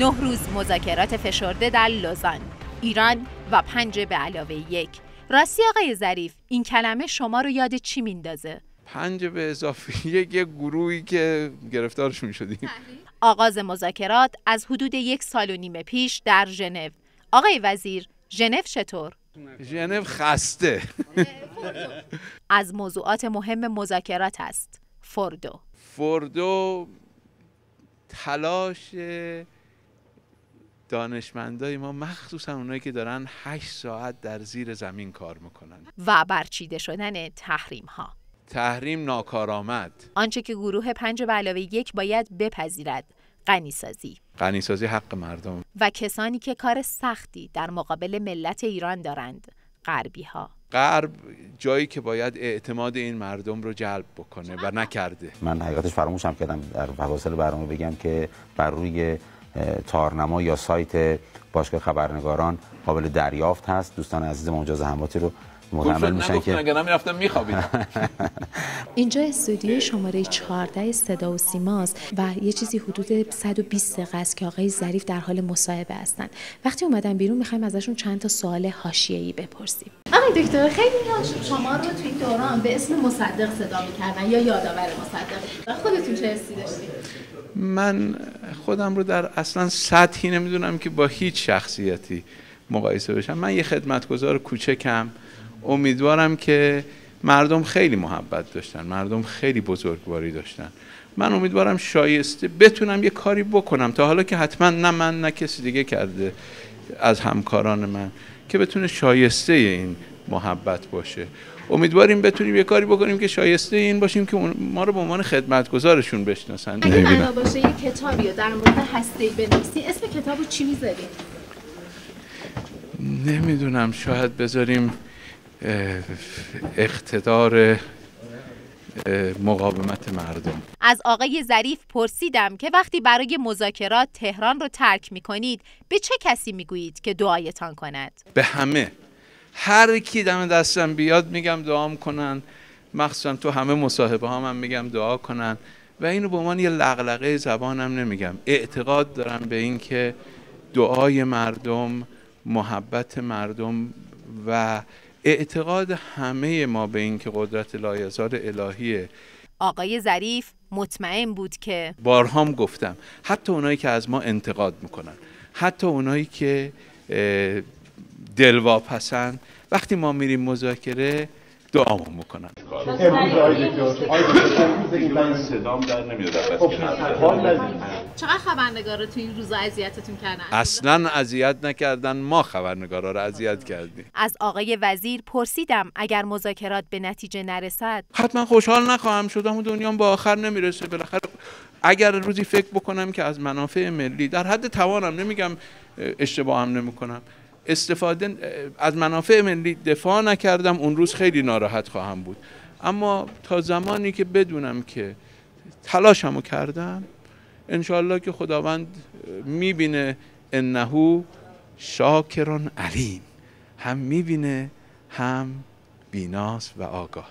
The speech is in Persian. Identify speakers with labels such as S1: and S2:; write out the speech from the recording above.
S1: 9 روز مذاکرات فشرده در لوزان، ایران و 5+1. راستی آقای ظریف، این کلمه شما رو یاد چی میندازه؟
S2: 5+1 یه گروهی که گرفتارشون شدیم.
S1: آغاز مذاکرات از حدود 1.5 سال پیش در ژنو. آقای وزیر، ژنو چطور؟
S2: ژنو خسته.
S1: از موضوعات مهم مذاکرات است فوردو
S2: تلاش دانشمندای ما، مخصوصا اونایی که دارن 8 ساعت در زیر زمین کار میکنن،
S1: و برچیده شدن تحریم
S2: ناکارآمد.
S1: آنچه که گروه 5+1 باید بپذیرد، غنیسازی
S2: حق مردم
S1: و کسانی که کار سختی در مقابل ملت ایران دارند،
S2: غرب جایی که باید اعتماد این مردم رو جلب بکنه و نکرده.
S3: من حقیقتش فراموشم کردم در فواصل برنامه بگم که بر روی تارنما یا سایت باشگاه خبرنگاران قابل دریافت هست. دوستان عزیز مجاز همواتی رو متحمل میشن که
S2: اگر نمیرفتم میخوابیدم.
S4: اینجا استودیوی شماره 14 صدا و سیماست و یه چیزی حدود 120 دقیقه است که آقای ظریف در حال مصاحبه هستن. وقتی اومدن بیرون میخوایم ازشون چند تا سوال حاشیه‌ای بپرسیم.
S5: آقای دکتر، خیلی شما رو توی دوران به اسم مصدق صدا میکردن یا یادآور مصدق. و خودتون چه حسی داشتید؟
S2: من خودم رو در اصلا سطحی نمیدونم که با هیچ شخصیتی مقایسه بشم. من یه خدمتگزار کوچکم. امیدوارم که مردم خیلی محبت داشتن، مردم خیلی بزرگواری داشتن. من امیدوارم شایسته بتونم یه کاری بکنم، تا حالا که حتما نه من نه کسی دیگه کرده از همکاران من، که بتونه شایسته این محبت باشه. امیدواریم بتونیم یه کاری بکنیم که شایسته این باشیم که ما رو به عنوان خدمتگزارشون بشناسن.
S5: اگه بنا باشه یه کتابی رو در مورد هسته‌ای بنویسی، اسم کتابو چی میذاری؟
S2: نمیدونم، شاید بذاریم اقتدار مقاومت مردم.
S1: از آقای ظریف پرسیدم که وقتی برای مذاکرات تهران رو ترک میکنید، به چه کسی میگویید که دعایتان کند؟
S2: به همه. هر کی دم دستم بیاد میگم دعام کنن. مخصوصا تو همه مصاحبه ها من میگم دعا کنن و اینو به عنوان یه لغلقه زبانم نمیگم. اعتقاد دارم به این که دعای مردم، محبت مردم و اعتقاد همه ما به این که قدرت لایزال الهیه.
S1: آقای ظریف مطمئن بود که
S2: بارهام گفتم، حتی اونایی که از ما انتقاد میکنن، حتی اونایی که دلواپسن، وقتی ما میریم مذاکره دعامون میکنن.
S5: چقدر خبرنگارا تو این روزا اذیتتون کردن؟
S2: اصلا اذیت نکردن، ما خبرنگارا رو اذیت کردیم.
S1: از آقای وزیر پرسیدم اگر مذاکرات به نتیجه نرسد
S2: حتما خوشحال نخواهم شد، اما دنیام با آخر نمیرسه. بالاخره اگر روزی فکر بکنم که از منافع ملی در حد توانم، نمیگم اشتباه هم نمیکنم، استفاده از منافع ملی دفاع نکردم، اون روز خیلی ناراحت خواهم بود. اما تا زمانی که بدونم که تلاشمو کردم، انشالله که خداوند میبینه، انه شاکر علیم، هم میبینه هم بیناست و آگاه.